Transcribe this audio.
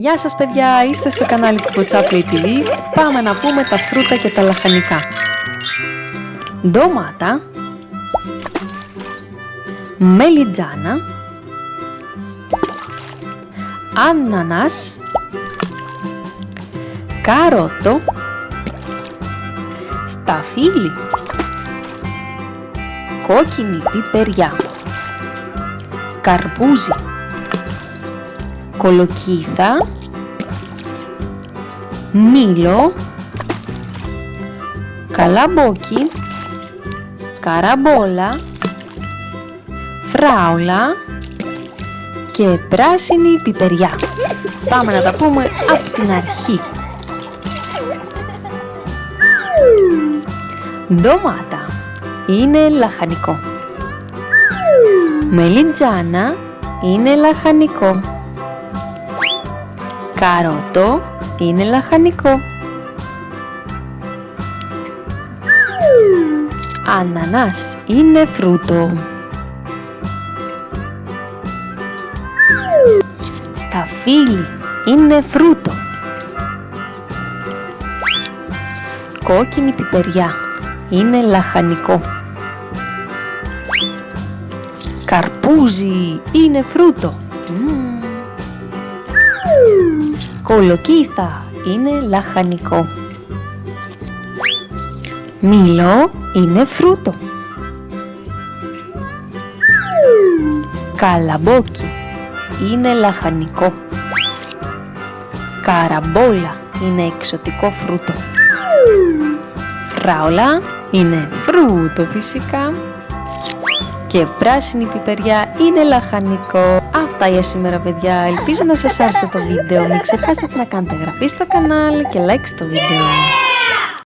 Γεια σας παιδιά, είστε στο κανάλι Κουκοτσάπλη TV. Πάμε να πούμε τα φρούτα και τα λαχανικά. Ντομάτα, μελιτζάνα, ανανάς, καρότο, σταφύλι, κόκκινη πιπεριά, καρπούζι, κολοκύθα, μήλο, καλαμπόκι, καραμπόλα, φράουλα και πράσινη πιπεριά. Πάμε να τα πούμε από την αρχή. Ντομάτα είναι λαχανικό. Μελιτζάνα είναι λαχανικό. Καρότο είναι λαχανικό. Ανανάς είναι φρούτο. Σταφύλι είναι φρούτο. Κόκκινη πιπεριά είναι λαχανικό. Καρπούζι είναι φρούτο. Κολοκύθα είναι λαχανικό. Μήλο είναι φρούτο. Καλαμπόκι είναι λαχανικό. Καραμπόλα είναι εξωτικό φρούτο. Φράουλα είναι φρούτο φυσικά. Και πράσινη πιπεριά είναι λαχανικό. Αυτά για σήμερα παιδιά, ελπίζω να σας άρεσε το βίντεο. Μην ξεχάσετε να κάνετε εγγραφή στο κανάλι και like στο βίντεο.